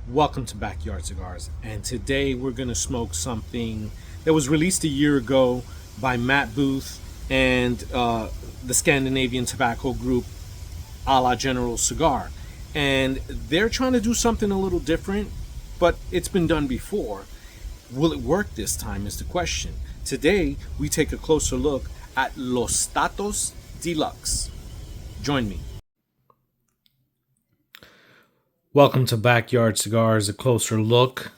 Welcome to Backyard Cigars, and today we're going to smoke something that was released a year ago by Matt Booth and the Scandinavian tobacco group a la General Cigar. And they're trying to do something a little different, but it's been done before. Will it work this time is the question. Today, we take a closer look at Los Statos de Lux. Join me. Welcome to Backyard Cigars, a closer look.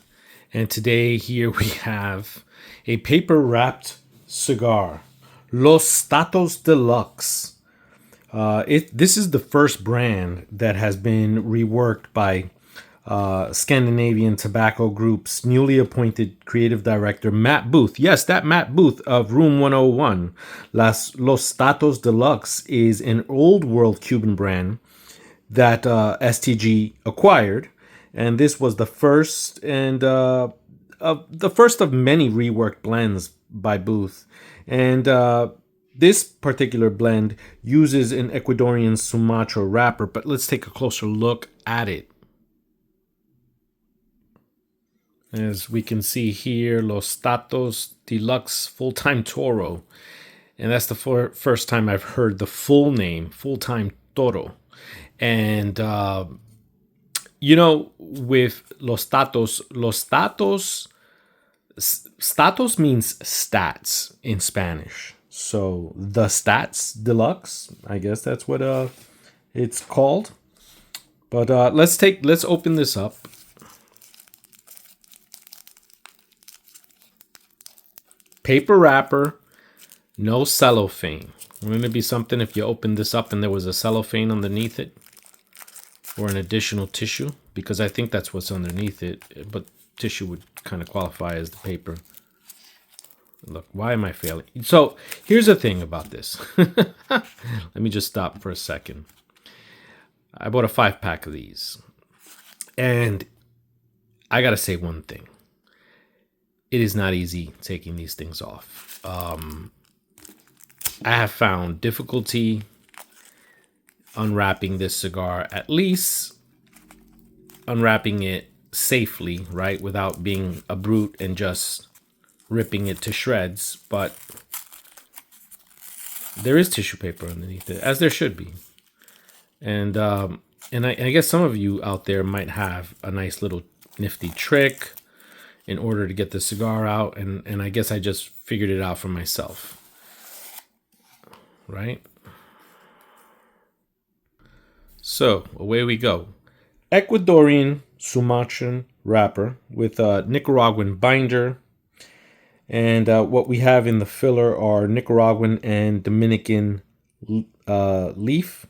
And today here we have a paper wrapped cigar, Los Statos de Lux. This is the first brand that has been reworked by Scandinavian Tobacco Group's newly appointed creative director, Matt Booth. Yes, that Matt Booth of Room 101. Los Statos de Lux is an old world Cuban brand that STG acquired, and this was the first of many reworked blends by Booth. And this particular blend uses an Ecuadorian Sumatra wrapper, but let's take a closer look at it. As we can see here, Los Statos de Lux Full-Time Toro. And that's the first time I've heard the full name, Full-Time Toro. And, with Los Statos, Statos means stats in Spanish. So the Stats Deluxe, I guess that's what it's called. But let's open this up. Paper wrapper, no cellophane. Wouldn't it be something if you opened this up and there was a cellophane underneath it? Or an additional tissue? Because I think that's what's underneath it. But tissue would kind of qualify as the paper. Look, why am I failing? So, here's the thing about this. Let me just stop for a second. I bought a 5-pack of these. And I gotta say one thing. It is not easy taking these things off. I have found difficulty unwrapping this cigar, at least unwrapping it safely, right? Without being a brute and just ripping it to shreds. But there is tissue paper underneath it, as there should be. And I guess some of you out there might have a nice little nifty trick in order to get the cigar out. And I guess I just figured it out for myself. Right? So, away we go. Ecuadorian Sumatran wrapper with a Nicaraguan binder. And what we have in the filler are Nicaraguan and Dominican leaf.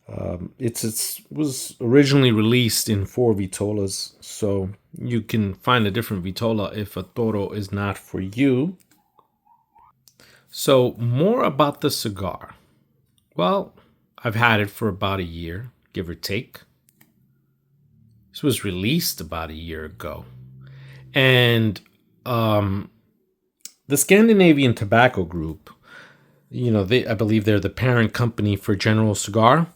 It was originally released in 4 vitolas, so you can find a different vitola if a Toro is not for you. So, more about the cigar. Well, I've had it for about a year, give or take. This was released about a year ago. And the Scandinavian Tobacco Group, I believe they're the parent company for General Cigar.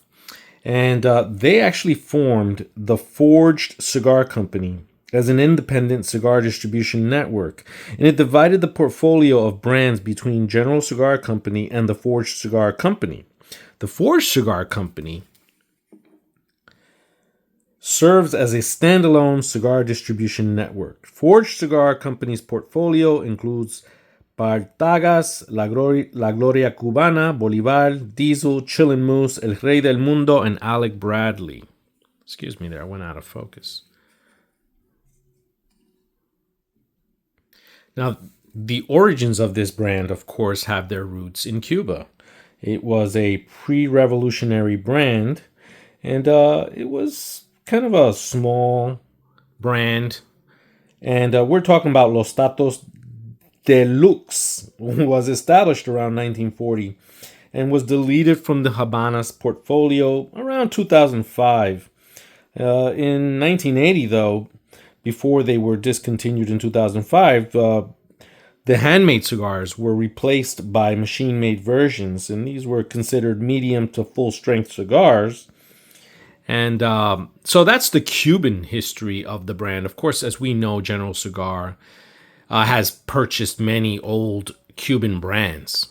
And they actually formed the Forged Cigar Company as an independent cigar distribution network. And it divided the portfolio of brands between General Cigar Company and the Forged Cigar Company. The Forged Cigar Company serves as a standalone cigar distribution network. Forged Cigar Company's portfolio includes Partagas, La Gloria Cubana, Bolivar, Diesel, Chillin' Moose, El Rey del Mundo, and Alec Bradley. Excuse me there, I went out of focus. Now, the origins of this brand, of course, have their roots in Cuba. It was a pre-revolutionary brand, and it was kind of a small brand. And we're talking about Los Statos de Lux, was established around 1940 and was deleted from the Habanos portfolio around 2005. In 1980, though, before they were discontinued in 2005, the handmade cigars were replaced by machine-made versions, and these were considered medium to full-strength cigars. And so that's the Cuban history of the brand. Of course, as we know, General Cigar has purchased many old Cuban brands.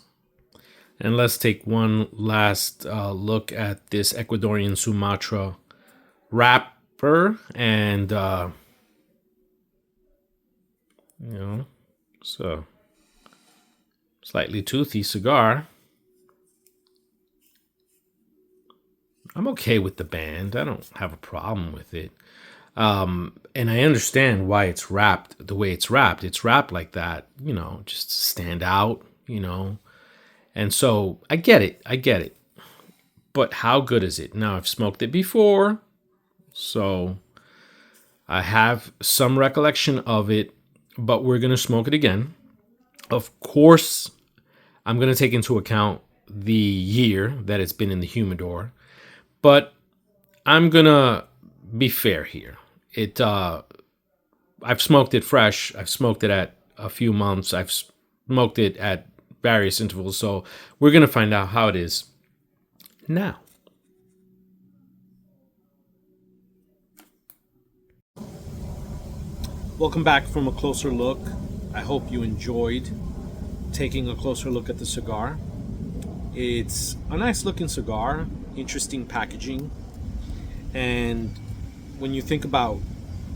And let's take one last look at this Ecuadorian Sumatra wrapper. And, it's a slightly toothy cigar. I'm okay with the band. I don't have a problem with it. And I understand why it's wrapped the way it's wrapped. It's wrapped like that, just to stand out, And so I get it. But how good is it? Now, I've smoked it before, so I have some recollection of it, but we're going to smoke it again. Of course, I'm going to take into account the year that it's been in the humidor, but I'm going to be fair here. I've smoked it fresh. I've smoked it at a few months. I've smoked it at various intervals. So we're going to find out how it is now. Welcome back from a closer look. I hope you enjoyed taking a closer look at the cigar. It's a nice looking cigar, interesting packaging. And when you think about,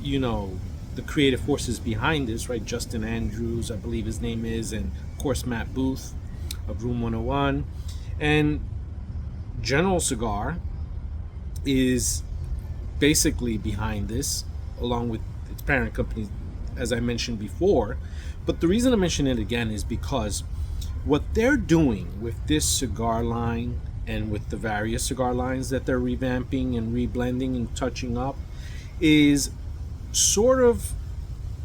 the creative forces behind this, right? Justin Andrews, I believe his name is, and of course Matt Booth of Room 101. And General Cigar is basically behind this, along with its parent company, as I mentioned before. But the reason I mention it again is because what they're doing with this cigar line and with the various cigar lines that they're revamping and reblending and touching up is sort of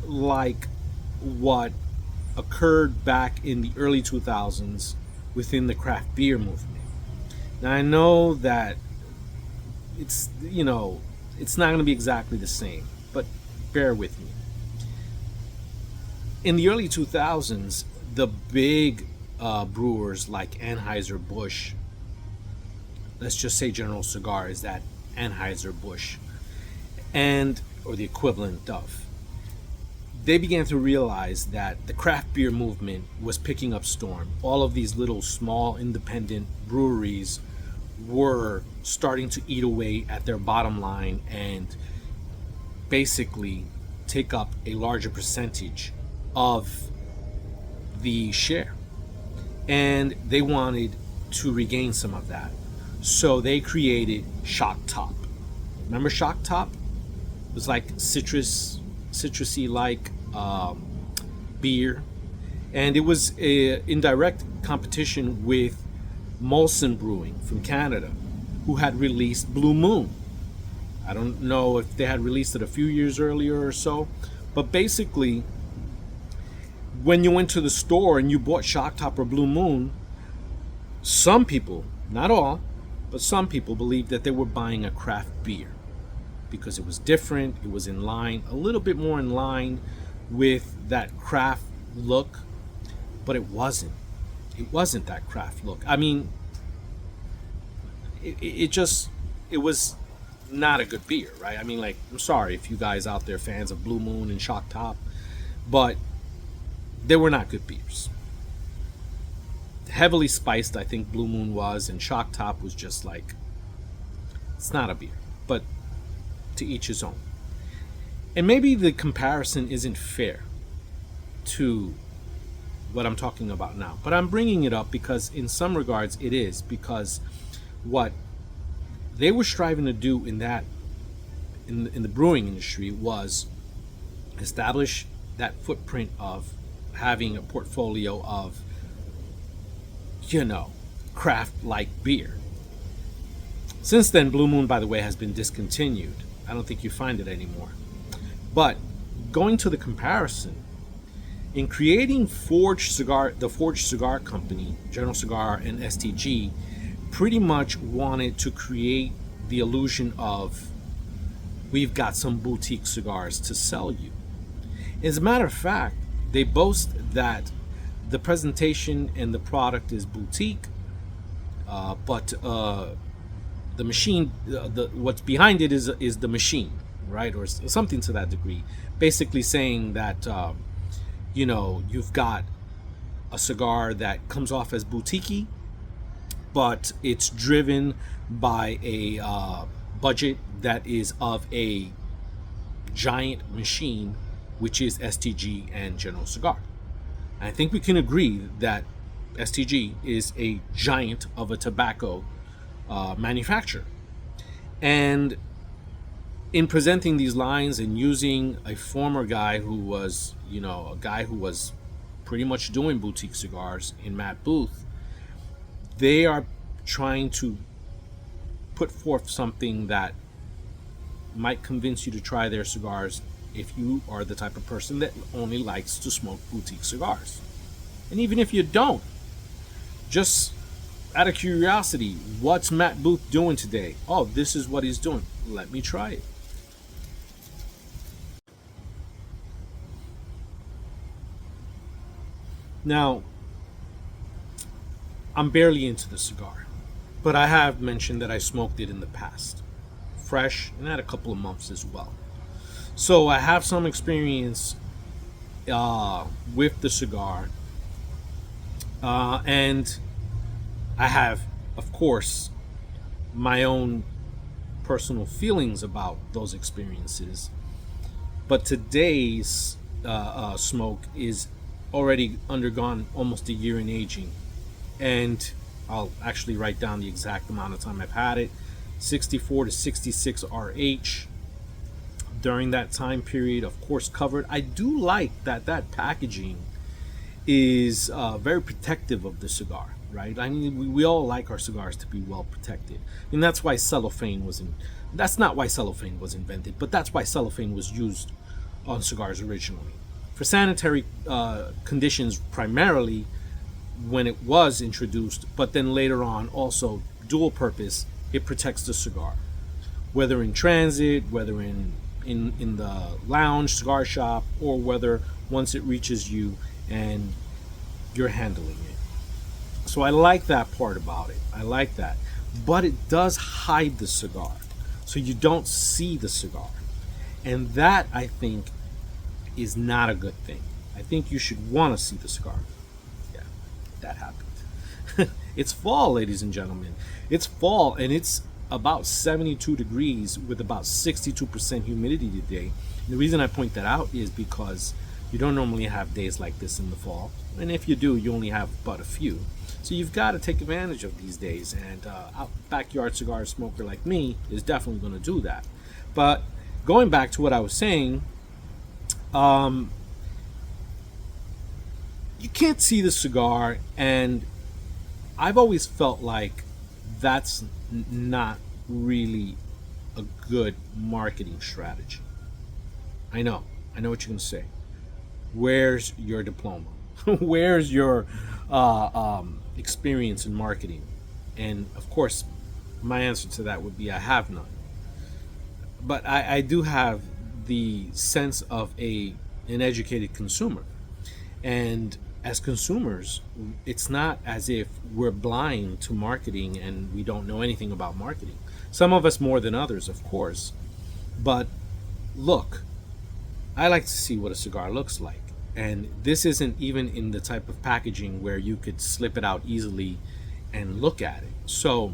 like what occurred back in the early 2000s within the craft beer movement. Now, I know that it's not going to be exactly the same, but bear with me. In the early 2000s, the big brewers like Anheuser-Busch, let's just say General Cigar is that Anheuser-Busch, or the equivalent of, they began to realize that the craft beer movement was picking up storm. All of these little small independent breweries were starting to eat away at their bottom line and basically take up a larger percentage of the share. And they wanted to regain some of that. So they created Shock Top. Remember Shock Top? It was like citrusy like beer, and it was in direct competition with Molson Brewing from Canada, who had released Blue Moon. I don't know if they had released it a few years earlier or so, but basically when you went to the store and you bought Shock Top or Blue Moon, some people, not all, but some people believed that they were buying a craft beer because it was different, it was in line, a little bit more in line with that craft look, but it wasn't. It wasn't that craft look. I mean, it was not a good beer, right? I mean, like, I'm sorry if you guys out there fans of Blue Moon and Shock Top, but they were not good beers. Heavily spiced, I think Blue Moon was, and Shock Top was just like, it's not a beer, but to each his own. And maybe the comparison isn't fair to what I'm talking about now, but I'm bringing it up because in some regards it is, because what they were striving to do in the brewing industry was establish that footprint of having a portfolio of craft like beer. Since then, Blue Moon, by the way, has been discontinued. I don't think you find it anymore. But going to the comparison, in creating the Forged Cigar Company, General Cigar and STG, pretty much wanted to create the illusion of, we've got some boutique cigars to sell you. As a matter of fact, they boast that the presentation and the product is boutique, but the machine, the what's behind it is the machine, right, or something to that degree. Basically saying that you've got a cigar that comes off as boutiquey, but it's driven by a budget that is of a giant machine, which is STG and General Cigar. And I think we can agree that STG is a giant of a tobacco manufacturer. And in presenting these lines and using a former guy who was, a guy who was pretty much doing boutique cigars in Matt Booth, they are trying to put forth something that might convince you to try their cigars if you are the type of person that only likes to smoke boutique cigars. And even if you don't, just out of curiosity, what's Matt Booth doing today? Oh, this is what he's doing. Let me try it. Now, I'm barely into the cigar, but I have mentioned that I smoked it in the past, fresh, and had a couple of months as well. So I have some experience with the cigar, and I have, of course, my own personal feelings about those experiences. But today's smoke is already undergone almost a year in aging, and I'll actually write down the exact amount of time I've had it: 64 to 66 RH. During that time period, of course, covered. I do like that packaging is very protective of the cigar, right? I mean, we all like our cigars to be well protected, and that's why cellophane was in. That's not why cellophane was invented, but that's why cellophane was used on cigars originally, for sanitary conditions primarily when it was introduced, but then later on also dual purpose. It protects the cigar, whether in transit, whether in the lounge, cigar shop, or whether once it reaches you and you're handling it. So I like that part about it. I like that. But it does hide the cigar, so you don't see the cigar. And that, I think, is not a good thing. I think you should want to see the cigar. Yeah, that happened. It's fall, ladies and gentlemen. It's fall, and it's about 72 degrees with about 62% humidity today. And the reason I point that out is because you don't normally have days like this in the fall, and if you do, you only have but a few. So you've got to take advantage of these days, and a backyard cigar smoker like me is definitely going to do that. But going back to what I was saying, you can't see the cigar, and I've always felt like that's not really a good marketing strategy. I know what you're going to say. Where's your diploma? Where's your experience in marketing? And of course, my answer to that would be I have none. But I do have the sense of an educated consumer. And as consumers, it's not as if we're blind to marketing and we don't know anything about marketing. Some of us more than others, of course. But look, I like to see what a cigar looks like. And this isn't even in the type of packaging where you could slip it out easily and look at it. So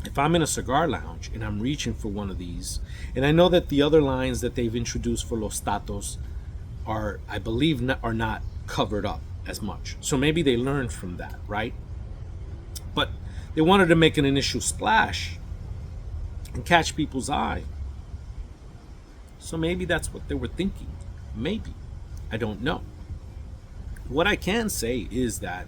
if I'm in a cigar lounge and I'm reaching for one of these, and I know that the other lines that they've introduced for Los Statos are, I believe, are not covered up as much. So maybe they learned from that, right? But they wanted to make an initial splash and catch people's eye. So maybe that's what they were thinking. Maybe. I don't know. What I can say is that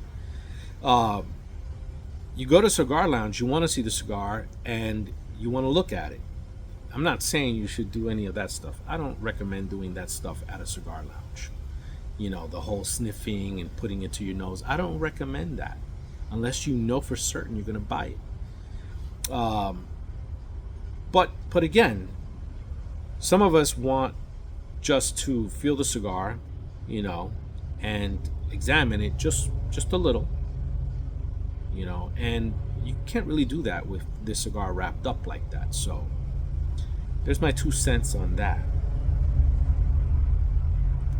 you go to a cigar lounge, you want to see the cigar, and you want to look at it. I'm not saying you should do any of that stuff. I don't recommend doing that stuff at a cigar lounge. You know, the whole sniffing and putting it to your nose. I don't recommend that unless you know for certain you're going to buy it. But again, some of us want just to feel the cigar, you know, and examine it just a little, you know, and you can't really do that with this cigar wrapped up like that. So there's my 2 cents on that.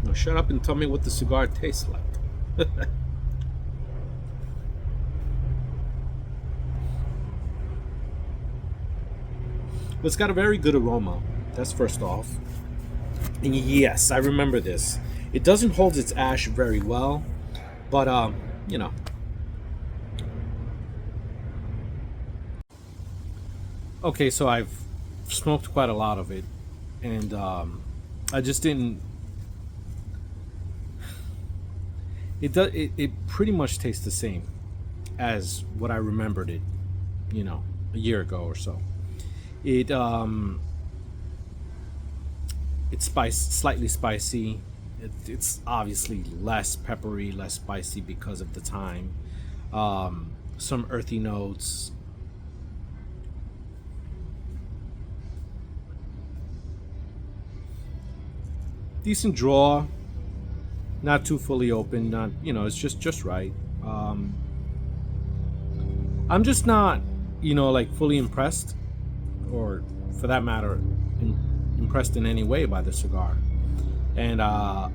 Now shut up and tell me what the cigar tastes like. It's got a very good aroma. That's first off. And yes, I remember this. It doesn't hold its ash very well, but you know. Okay, so I've smoked quite a lot of it, and I just didn't. It pretty much tastes the same as what I remembered it, a year ago or so. It's slightly spicy. It's obviously less peppery, less spicy because of the time. Some earthy notes. Decent draw. Not too fully open. Not it's just right. I'm just not like fully impressed, or for that matter, impressed in any way by the cigar. And I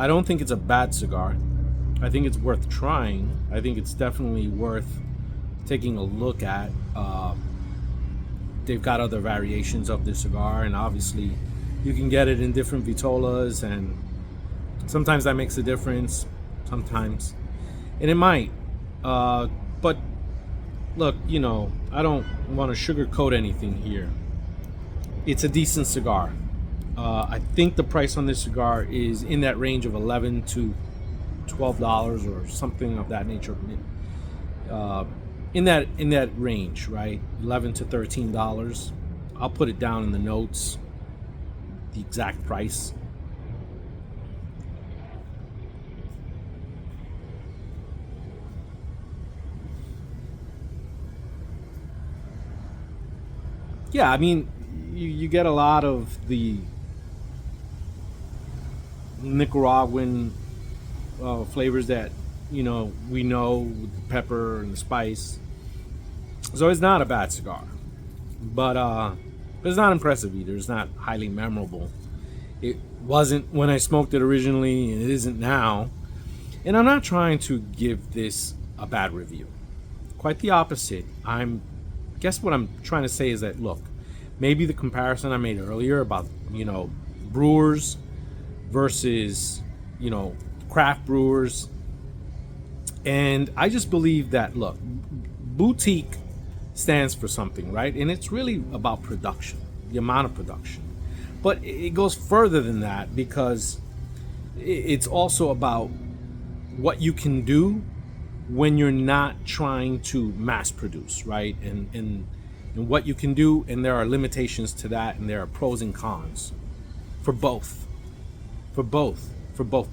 don't think it's a bad cigar. I think it's worth trying. I think it's definitely worth taking a look at. They've got other variations of the cigar, and obviously you can get it in different vitolas, and sometimes that makes a difference, sometimes, and it might. But look, I don't want to sugarcoat anything here. It's a decent cigar. I think the price on this cigar is in that range of $11 to $12 or something of that nature. In that range, right? $11 to $13. I'll put it down in the notes, the exact price. Yeah, I mean, you get a lot of the Nicaraguan flavors that we know, with the pepper and the spice. So it's not a bad cigar, but it's not impressive either. It's not highly memorable. It wasn't when I smoked it originally, and it isn't now. And I'm not trying to give this a bad review. Quite the opposite. Guess what I'm trying to say is that, look, maybe the comparison I made earlier about brewers versus craft brewers, and I just believe that, look, boutique stands for something, right? And it's really about production, the amount of production, but it goes further than that, because it's also about what you can do when you're not trying to mass produce, right? And what you can do, and there are limitations to that, and there are pros and cons for both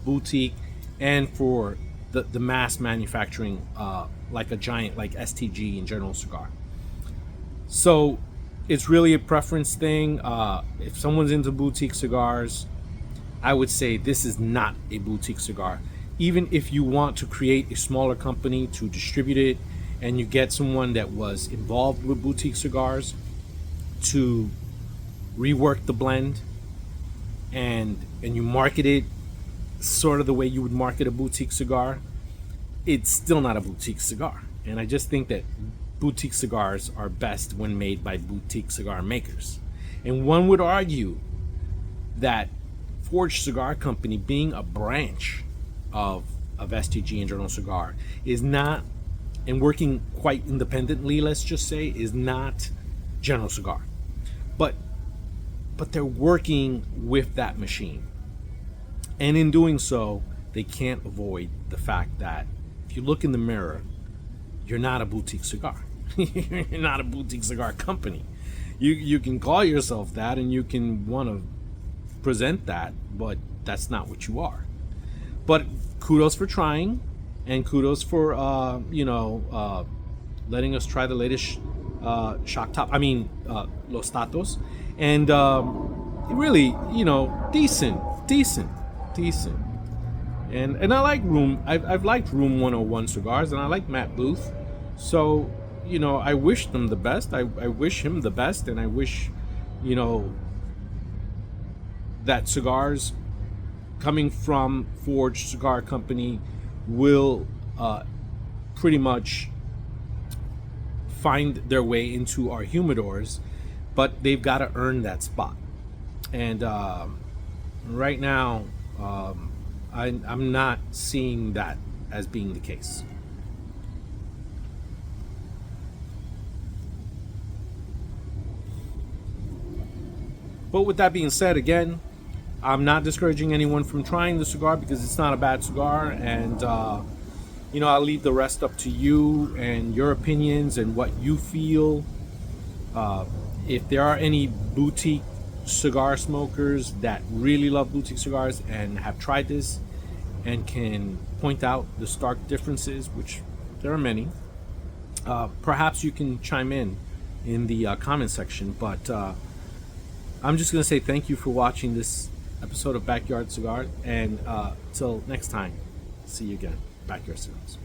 boutique and for the mass manufacturing, like a giant like STG and General Cigar. So it's really a preference thing. If someone's into boutique cigars, I would say this is not a boutique cigar. Even if you want to create a smaller company to distribute it, and you get someone that was involved with boutique cigars to rework the blend, and you market it sort of the way you would market a boutique cigar, it's still not a boutique cigar. And I just think that boutique cigars are best when made by boutique cigar makers. And one would argue that Forged Cigar Company, being a branch of STG and Journal Cigar, is not, and working quite independently, let's just say, is not General Cigar. But they're working with that machine. And in doing so, they can't avoid the fact that if you look in the mirror, you're not a boutique cigar. You're not a boutique cigar company. You can call yourself that, and you can want to present that, but that's not what you are. But kudos for trying, and kudos for letting us try the latest shock top. Los Statos, and really, decent. And I like Room. I've liked Room 101 cigars, and I like Matt Booth. So I wish them the best. I wish him the best, and I wish, you know, that cigars coming from Forged Cigar Company will pretty much find their way into our humidors, but they've got to earn that spot. And right now, I'm not seeing that as being the case. But with that being said, again, I'm not discouraging anyone from trying the cigar because it's not a bad cigar, and I'll leave the rest up to you and your opinions and what you feel. If there are any boutique cigar smokers that really love boutique cigars and have tried this and can point out the stark differences, which there are many, perhaps you can chime in the comment section. But I'm just going to say thank you for watching this episode of Backyard Cigar, and till next time, see you again. Backyard Cigars.